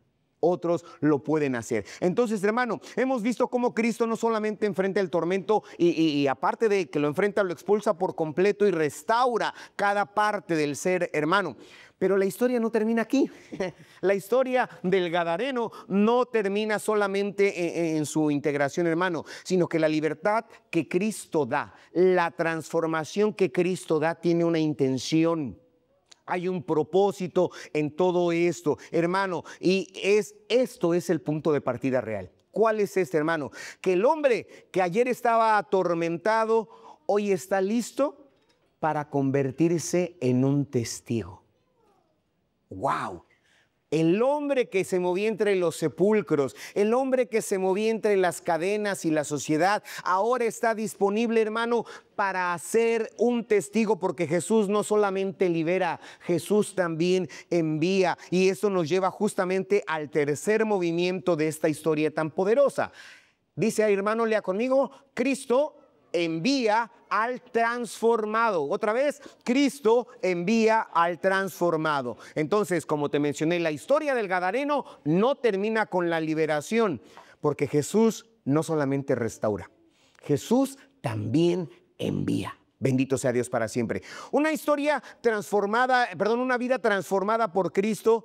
Otros lo pueden hacer. Entonces, hermano, hemos visto cómo Cristo no solamente enfrenta el tormento y aparte de que lo enfrenta, lo expulsa por completo y restaura cada parte del ser, hermano. Pero la historia no termina aquí. La historia del Gadareno no termina solamente en su integración, hermano, sino que la libertad que Cristo da, la transformación que Cristo da, tiene una intención. Hay un propósito en todo esto, hermano, y esto es el punto de partida real. ¿Cuál es este, hermano? Que el hombre que ayer estaba atormentado, hoy está listo para convertirse en un testigo. ¡Wow! El hombre que se movía entre los sepulcros, el hombre que se movía entre las cadenas y la sociedad, ahora está disponible, hermano, para ser un testigo, porque Jesús no solamente libera, Jesús también envía. Y eso nos lleva justamente al tercer movimiento de esta historia tan poderosa. Dice ahí, hermano, lea conmigo: Cristo envía al transformado. Otra vez, Cristo envía al transformado. Entonces, como te mencioné, la historia del Gadareno no termina con la liberación, porque Jesús no solamente restaura, Jesús también envía. Bendito sea Dios para siempre. Una historia transformada, una vida transformada por Cristo,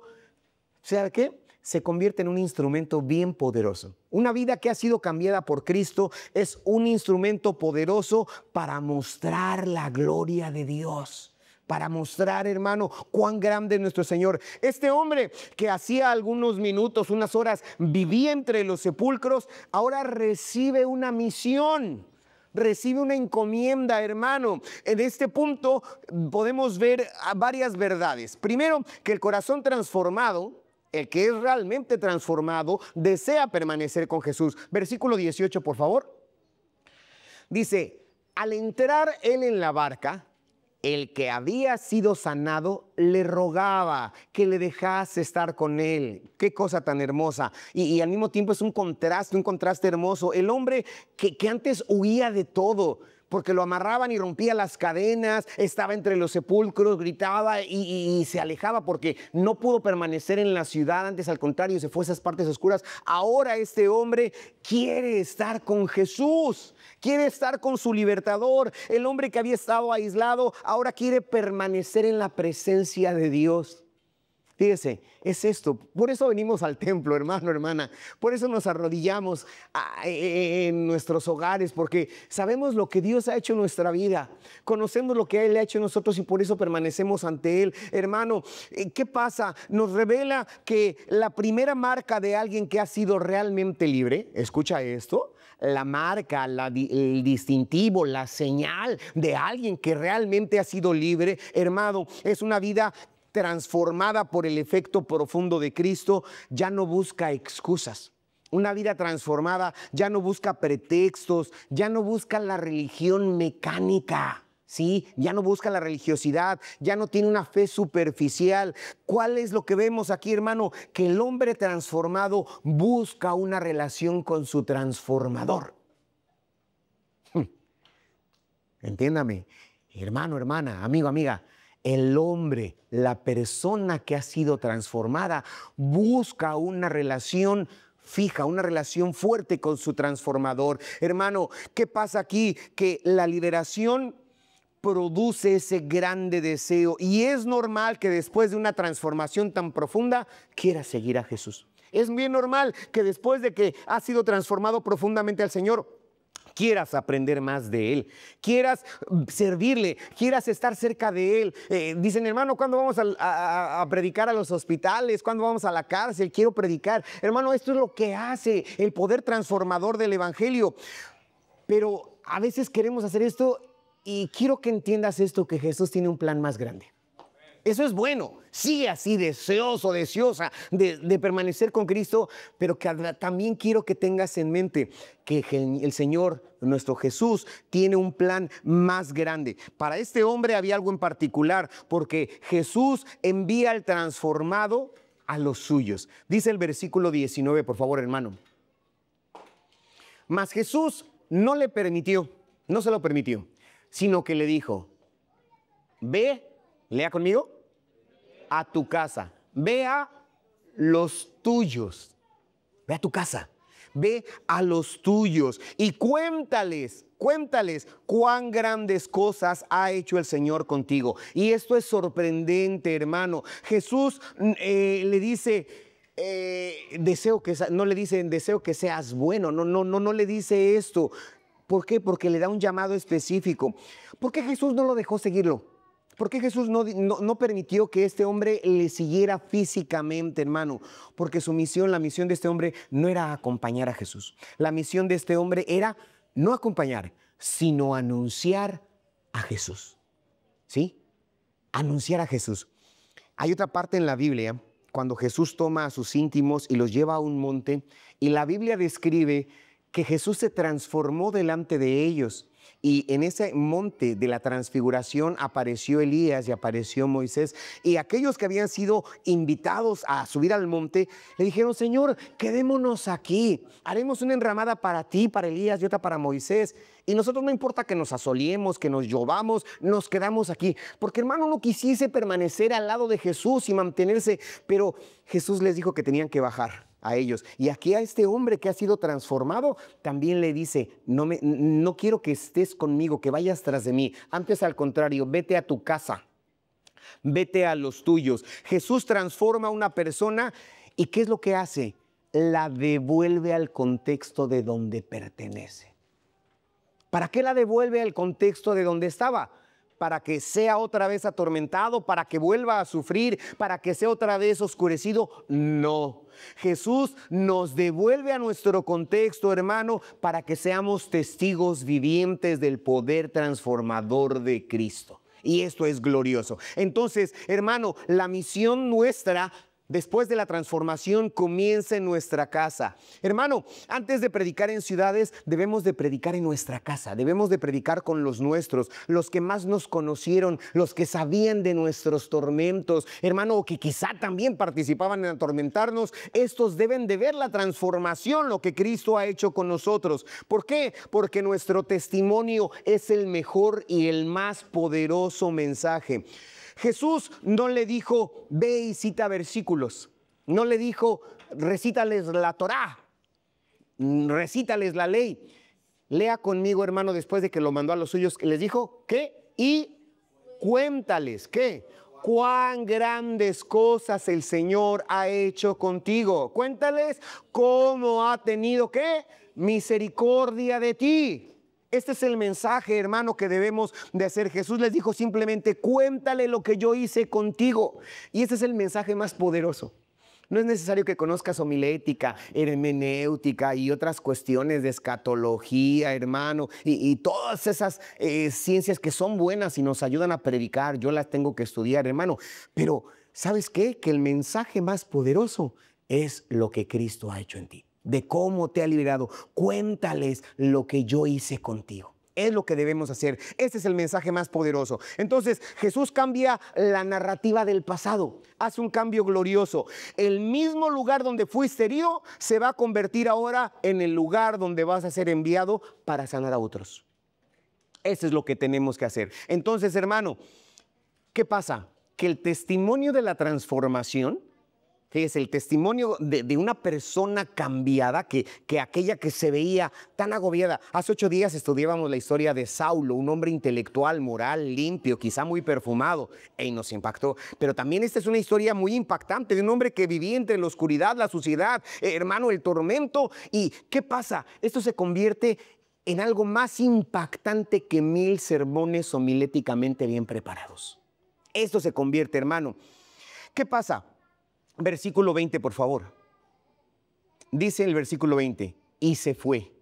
¿sabe qué? Se convierte en un instrumento bien poderoso. Una vida que ha sido cambiada por Cristo es un instrumento poderoso para mostrar la gloria de Dios. Para mostrar, hermano, cuán grande es nuestro Señor. Este hombre que hacía algunos minutos, unas horas, vivía entre los sepulcros, ahora recibe una misión. Recibe una encomienda, hermano. En este punto podemos ver varias verdades. Primero, que el corazón transformado, el que es realmente transformado, desea permanecer con Jesús. Versículo 18, por favor. Dice: al entrar él en la barca, el que había sido sanado le rogaba que le dejase estar con él. Qué cosa tan hermosa. Y al mismo tiempo es un contraste hermoso. El hombre que antes huía de todo, porque lo amarraban y rompía las cadenas, estaba entre los sepulcros, gritaba y se alejaba porque no pudo permanecer en la ciudad. Antes, al contrario, se fue a esas partes oscuras. Ahora este hombre quiere estar con Jesús, quiere estar con su libertador. El hombre que había estado aislado ahora quiere permanecer en la presencia de Dios. Fíjese, es esto. Por eso venimos al templo, hermano, hermana. Por eso nos arrodillamos en nuestros hogares, porque sabemos lo que Dios ha hecho en nuestra vida. Conocemos lo que Él ha hecho en nosotros y por eso permanecemos ante Él. Hermano, ¿qué pasa? Nos revela que la primera marca de alguien que ha sido realmente libre, escucha esto, la marca, el distintivo, la señal de alguien que realmente ha sido libre, hermano, es una vida transformada por el efecto profundo de Cristo. Ya no busca excusas. Una vida transformada ya no busca pretextos, ya no busca la religión mecánica, ¿sí? Ya no busca la religiosidad, ya no tiene una fe superficial. ¿Cuál es lo que vemos aquí, hermano? Que el hombre transformado busca una relación con su transformador. Entiéndame, hermano, hermana, amigo, amiga. El hombre, la persona que ha sido transformada, busca una relación fija, una relación fuerte con su transformador. Hermano, ¿qué pasa aquí? Que la liberación produce ese grande deseo y es normal que después de una transformación tan profunda quiera seguir a Jesús. Es bien normal que después de que has sido transformado profundamente al Señor, quieras aprender más de Él, quieras servirle, quieras estar cerca de Él. Dicen, hermano, ¿cuándo vamos a predicar a los hospitales? ¿Cuándo vamos a la cárcel? Quiero predicar. Hermano, esto es lo que hace el poder transformador del Evangelio. Pero a veces queremos hacer esto y quiero que entiendas esto, que Jesús tiene un plan más grande. Eso es bueno, sigue así deseoso, deseosa de permanecer con Cristo, pero que también quiero que tengas en mente que el Señor, nuestro Jesús, tiene un plan más grande. Para este hombre había algo en particular, porque Jesús envía al transformado a los suyos. Dice el versículo 19, por favor, hermano. Mas Jesús no le permitió, no se lo permitió, sino que le dijo: ve, lea conmigo, a tu casa, ve a los tuyos, ve a tu casa, ve a los tuyos y cuéntales cuán grandes cosas ha hecho el Señor contigo. Y esto es sorprendente, hermano. Jesús le dice, no le dice deseo que seas bueno, no le dice esto. ¿Por qué? Porque le da un llamado específico. ¿Por qué Jesús no lo dejó seguirlo? ¿Por qué Jesús no permitió que este hombre le siguiera físicamente, hermano? Porque su misión, la misión de este hombre no era acompañar a Jesús. La misión de este hombre era no acompañar, sino anunciar a Jesús. ¿Sí? Anunciar a Jesús. Hay otra parte en la Biblia cuando Jesús toma a sus íntimos y los lleva a un monte, y la Biblia describe que Jesús se transformó delante de ellos. Y en ese monte de la transfiguración apareció Elías y apareció Moisés. Y aquellos que habían sido invitados a subir al monte le dijeron: Señor, quedémonos aquí. Haremos una enramada para ti, para Elías y otra para Moisés. Y nosotros no importa que nos asoliemos, que nos llovamos, nos quedamos aquí. Porque hermano, no quisiese permanecer al lado de Jesús y mantenerse. Pero Jesús les dijo que tenían que bajar a ellos. Y aquí a este hombre que ha sido transformado también le dice: no quiero que estés conmigo, que vayas tras de mí. Antes, al contrario, vete a tu casa, vete a los tuyos. Jesús transforma a una persona, y ¿qué es lo que hace? La devuelve al contexto de donde pertenece. ¿Para qué la devuelve al contexto de donde estaba? Para que sea otra vez atormentado, para que vuelva a sufrir, para que sea otra vez oscurecido. No. Jesús nos devuelve a nuestro contexto, hermano, para que seamos testigos vivientes del poder transformador de Cristo. Y esto es glorioso. Entonces, hermano, la misión nuestra después de la transformación comienza en nuestra casa. Hermano, antes de predicar en ciudades, debemos de predicar en nuestra casa. Debemos de predicar con los nuestros, los que más nos conocieron, los que sabían de nuestros tormentos. Hermano, o que quizá también participaban en atormentarnos. Estos deben de ver la transformación, lo que Cristo ha hecho con nosotros. ¿Por qué? Porque nuestro testimonio es el mejor y el más poderoso mensaje. Jesús no le dijo: ve y cita versículos. No le dijo: recítales la Torá, recítales la ley. Lea conmigo, hermano, después de que lo mandó a los suyos, les dijo: ¿qué? Y cuéntales, ¿qué? Cuán grandes cosas el Señor ha hecho contigo. Cuéntales cómo ha tenido, ¿qué? Misericordia de ti. Este es el mensaje, hermano, que debemos de hacer. Jesús les dijo simplemente: cuéntale lo que yo hice contigo. Y este es el mensaje más poderoso. No es necesario que conozcas homilética, hermenéutica y otras cuestiones de escatología, hermano, y todas esas ciencias que son buenas y nos ayudan a predicar. Yo las tengo que estudiar, hermano. Pero, ¿sabes qué? Que el mensaje más poderoso es lo que Cristo ha hecho en ti, de cómo te ha liberado. Cuéntales lo que yo hice contigo. Es lo que debemos hacer. Este es el mensaje más poderoso. Entonces, Jesús cambia la narrativa del pasado. Hace un cambio glorioso. El mismo lugar donde fuiste herido se va a convertir ahora en el lugar donde vas a ser enviado para sanar a otros. Eso es lo que tenemos que hacer. Entonces, hermano, ¿qué pasa? Que el testimonio de la transformación, fíjese, el testimonio de una persona cambiada, que aquella que se veía tan agobiada. Hace 8 días estudiábamos la historia de Saulo, un hombre intelectual, moral, limpio, quizá muy perfumado, y nos impactó. Pero también esta es una historia muy impactante de un hombre que vivía entre la oscuridad, la suciedad, hermano, el tormento. ¿Y qué pasa? Esto se convierte en algo más impactante que 1000 sermones homiléticamente bien preparados. Esto se convierte, hermano. ¿Qué pasa? Versículo 20, por favor. Dice el versículo 20: y se fue.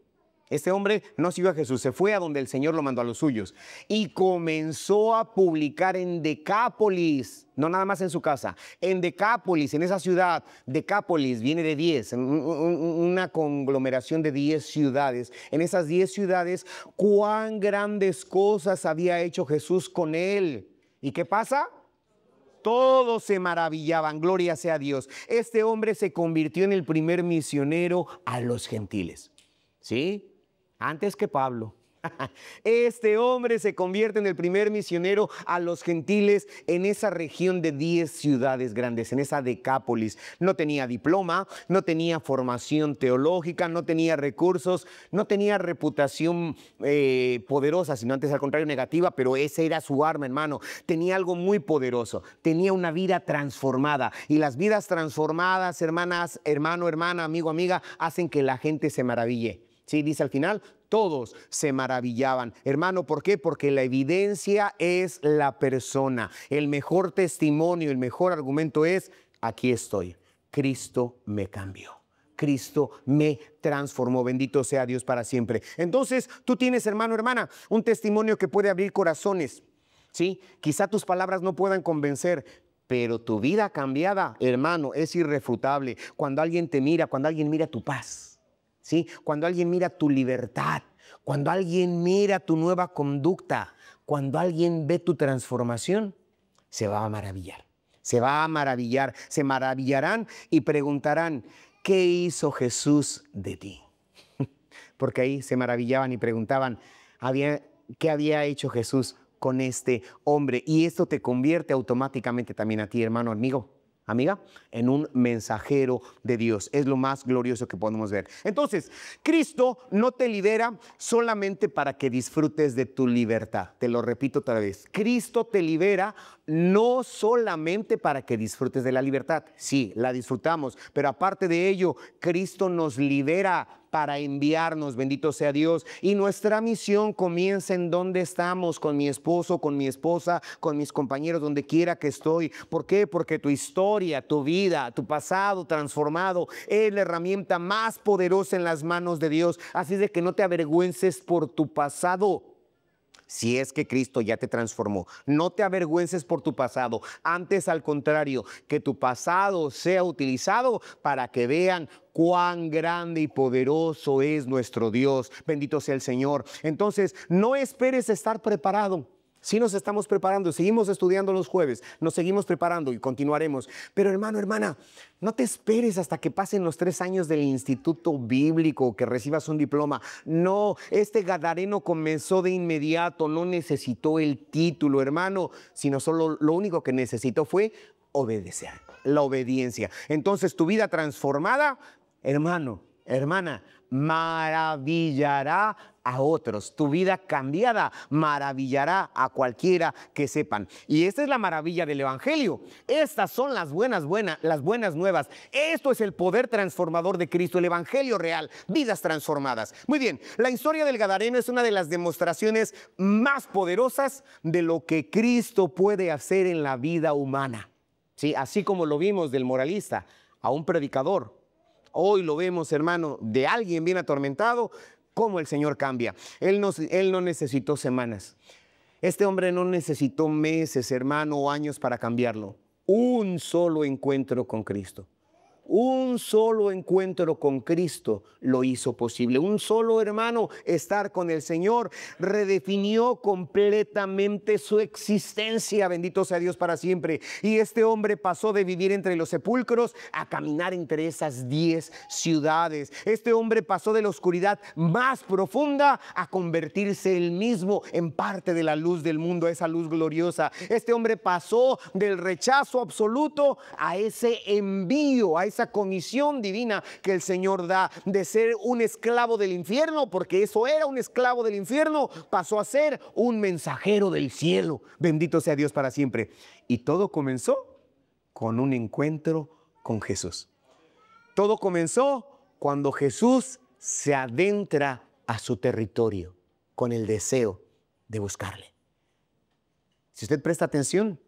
Este hombre no siguió a Jesús, se fue a donde el Señor lo mandó a los suyos. Y comenzó a publicar en Decápolis, no nada más en su casa, en Decápolis, en esa ciudad. Decápolis viene de 10, una conglomeración de 10 ciudades. En esas 10 ciudades, cuán grandes cosas había hecho Jesús con él. ¿Y qué pasa? Todos se maravillaban, gloria sea a Dios. Este hombre se convirtió en el primer misionero a los gentiles. ¿Sí? Antes que Pablo. Este hombre se convierte en el primer misionero a los gentiles en esa región de 10 ciudades grandes, en esa Decápolis. No tenía diploma, no tenía formación teológica, no tenía recursos, no tenía reputación poderosa, sino antes al contrario negativa, pero esa era su arma, hermano. Tenía algo muy poderoso, tenía una vida transformada, y las vidas transformadas, hermanas, hermano, hermana, amigo, amiga, hacen que la gente se maraville. Sí, dice al final: todos se maravillaban. Hermano, ¿por qué? Porque la evidencia es la persona. El mejor testimonio, el mejor argumento es: aquí estoy. Cristo me cambió. Cristo me transformó. Bendito sea Dios para siempre. Entonces, tú tienes, hermano, hermana, un testimonio que puede abrir corazones. ¿Sí? Quizá tus palabras no puedan convencer, pero tu vida cambiada, hermano, es irrefutable. Cuando alguien te mira, cuando alguien mira tu paz, ¿sí? Cuando alguien mira tu libertad, cuando alguien mira tu nueva conducta, cuando alguien ve tu transformación, se va a maravillar. Se va a maravillar, se maravillarán y preguntarán: ¿qué hizo Jesús de ti? Porque ahí se maravillaban y preguntaban: ¿qué había hecho Jesús con este hombre? Y esto te convierte automáticamente también a ti, hermano, amigo, amiga, en un mensajero de Dios. Es lo más glorioso que podemos ver. Entonces, Cristo no te libera solamente para que disfrutes de tu libertad. Te lo repito otra vez. Cristo te libera no solamente para que disfrutes de la libertad. Sí, la disfrutamos, pero aparte de ello, Cristo nos libera para enviarnos, bendito sea Dios. Y nuestra misión comienza en donde estamos, con mi esposo, con mi esposa, con mis compañeros, donde quiera que estoy. ¿Por qué? Porque tu historia, tu vida, tu pasado transformado es la herramienta más poderosa en las manos de Dios. Así de que no te avergüences por tu pasado. Si es que Cristo ya te transformó, no te avergüences por tu pasado. Antes, al contrario, que tu pasado sea utilizado para que vean cuán grande y poderoso es nuestro Dios. Bendito sea el Señor. Entonces, no esperes estar preparado. Sí nos estamos preparando, seguimos estudiando los jueves, nos seguimos preparando y continuaremos. Pero hermano, hermana, no te esperes hasta que pasen los 3 años del instituto bíblico, que recibas un diploma. No, este gadareno comenzó de inmediato, no necesitó el título, hermano, sino solo lo único que necesitó fue obedecer, la obediencia. Entonces tu vida transformada, hermano, hermana, maravillará a otros. Tu vida cambiada maravillará a cualquiera que sepan. Y esta es la maravilla del Evangelio. Estas son las buenas nuevas. Esto es el poder transformador de Cristo, el Evangelio real, vidas transformadas. Muy bien, la historia del Gadareno es una de las demostraciones más poderosas de lo que Cristo puede hacer en la vida humana. Sí, así como lo vimos del moralista a un predicador, hoy lo vemos, hermano, de alguien bien atormentado, cómo el Señor cambia. Él no necesitó semanas. Este hombre no necesitó meses, hermano, o años para cambiarlo. Un solo encuentro con Cristo. Un solo encuentro con Cristo lo hizo posible. Un solo, hermano, estar con el Señor redefinió completamente su existencia. Bendito sea Dios para siempre. Y este hombre pasó de vivir entre los sepulcros a caminar entre esas 10 ciudades. Este hombre pasó de la oscuridad más profunda a convertirse él mismo en parte de la luz del mundo, esa luz gloriosa. Este hombre pasó del rechazo absoluto a ese envío, a esa comisión divina que el Señor da, de ser un esclavo del infierno, porque eso era un esclavo del infierno, pasó a ser un mensajero del cielo. Bendito sea Dios para siempre. Y todo comenzó con un encuentro con Jesús. Todo comenzó cuando Jesús se adentra a su territorio con el deseo de buscarle. Si usted presta atención,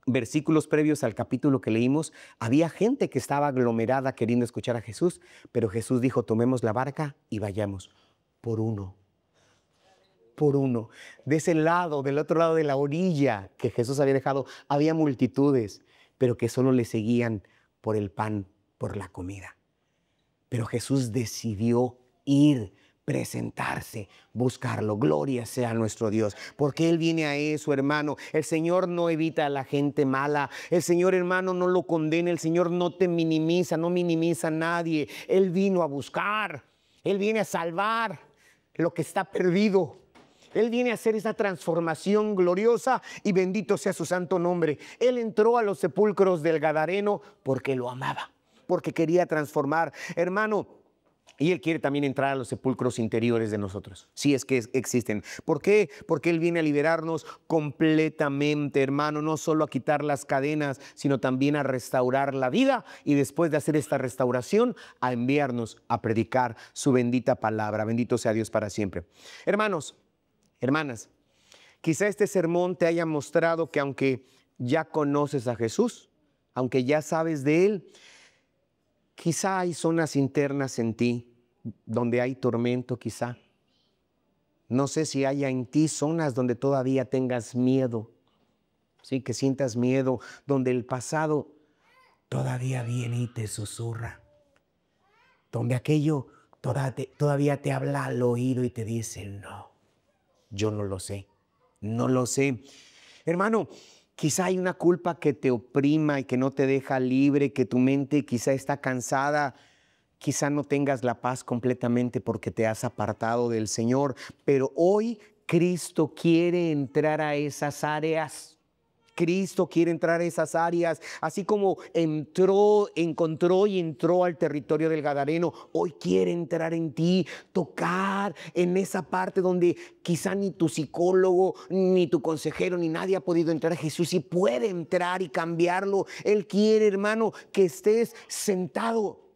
versículos previos al capítulo que leímos, había gente que estaba aglomerada queriendo escuchar a Jesús, pero Jesús dijo: tomemos la barca y vayamos por uno. Por uno. De ese lado, del otro lado de la orilla que Jesús había dejado, había multitudes, pero que solo le seguían por el pan, por la comida. Pero Jesús decidió ir, presentarse, buscarlo. Gloria sea nuestro Dios, porque Él viene a eso, hermano. El Señor no evita a la gente mala. El Señor, hermano, no lo condena. El Señor no te minimiza, no minimiza a nadie. Él vino a buscar. Él viene a salvar lo que está perdido. Él viene a hacer esa transformación gloriosa y bendito sea su santo nombre. Él entró a los sepulcros del Gadareno porque lo amaba, porque quería transformar. Hermano, Y Él quiere también entrar a los sepulcros interiores de nosotros, si es que existen. ¿Por qué? Porque Él viene a liberarnos completamente, hermano, no solo a quitar las cadenas, sino también a restaurar la vida y después de hacer esta restauración, a enviarnos a predicar su bendita palabra. Bendito sea Dios para siempre. Hermanos, hermanas, quizá este sermón te haya mostrado que aunque ya conoces a Jesús, aunque ya sabes de Él, quizá hay zonas internas en ti donde hay tormento quizá. No sé si haya en ti zonas donde todavía tengas miedo, ¿sí? Que sientas miedo, donde el pasado todavía viene y te susurra, donde aquello todavía te habla al oído y te dice, no, yo no lo sé, no lo sé. Hermano, quizá hay una culpa que te oprima y que no te deja libre, que tu mente quizá está cansada. Quizá no tengas la paz completamente porque te has apartado del Señor, pero hoy Cristo quiere entrar a esas áreas. Cristo quiere entrar a esas áreas, así como encontró y entró al territorio del Gadareno. Hoy quiere entrar en ti, tocar en esa parte donde quizá ni tu psicólogo, ni tu consejero, ni nadie ha podido entrar. Jesús sí puede entrar y cambiarlo. Él quiere, hermano, que estés sentado.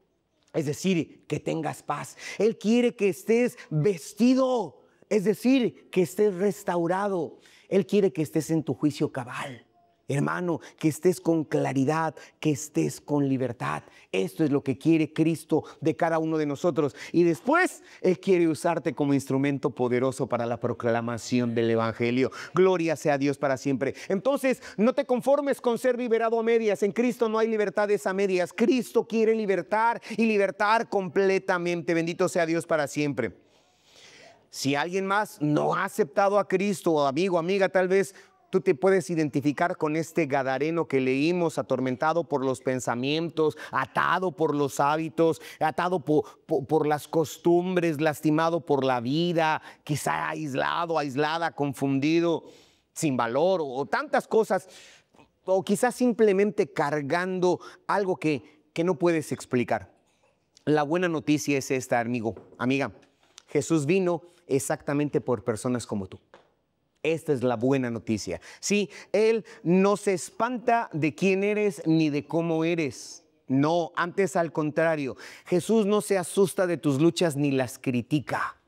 Es decir, que tengas paz. Él quiere que estés vestido, es decir, que estés restaurado. Él quiere que estés en tu juicio cabal. Hermano, que estés con claridad, que estés con libertad. Esto es lo que quiere Cristo de cada uno de nosotros. Y después, Él quiere usarte como instrumento poderoso para la proclamación del Evangelio. Gloria sea a Dios para siempre. Entonces, no te conformes con ser liberado a medias. En Cristo no hay libertades a medias. Cristo quiere libertar y libertar completamente. Bendito sea Dios para siempre. Si alguien más no ha aceptado a Cristo, amigo, amiga, tal vez tú te puedes identificar con este gadareno que leímos, atormentado por los pensamientos, atado por los hábitos, atado por las costumbres, lastimado por la vida, quizá aislado, aislada, confundido, sin valor o tantas cosas, o quizás simplemente cargando algo que no puedes explicar. La buena noticia es esta, amigo, amiga. Jesús vino exactamente por personas como tú. Esta es la buena noticia. Sí, Él no se espanta de quién eres ni de cómo eres. No, antes al contrario. Jesús no se asusta de tus luchas ni las critica.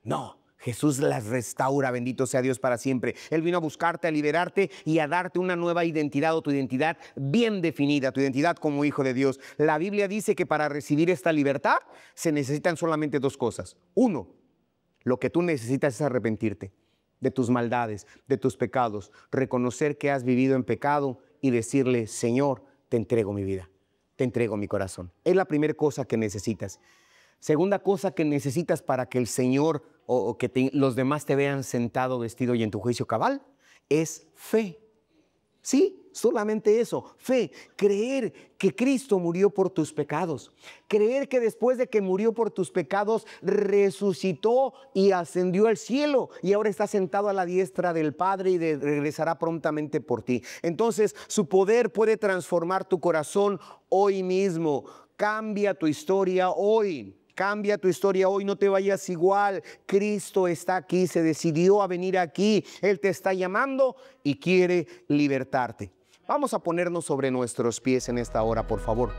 No, Jesús las restaura, bendito sea Dios para siempre. Él vino a buscarte, a liberarte y a darte una nueva identidad o tu identidad bien definida, tu identidad como hijo de Dios. La Biblia dice que para recibir esta libertad se necesitan solamente dos cosas. Uno, lo que tú necesitas es arrepentirte de tus maldades, de tus pecados, reconocer que has vivido en pecado y decirle, Señor, te entrego mi vida, te entrego mi corazón. Es la primera cosa que necesitas. Segunda cosa que necesitas para que el Señor o que los demás te vean sentado, vestido y en tu juicio cabal, es fe. Sí, solamente eso, fe, creer que Cristo murió por tus pecados, creer que después de que murió por tus pecados, resucitó y ascendió al cielo y ahora está sentado a la diestra del Padre y regresará prontamente por ti. Entonces, su poder puede transformar tu corazón hoy mismo. Cambia tu historia hoy. Cambia tu historia hoy, no te vayas igual. Cristo está aquí, se decidió a venir aquí. Él te está llamando y quiere libertarte. Vamos a ponernos sobre nuestros pies en esta hora, por favor.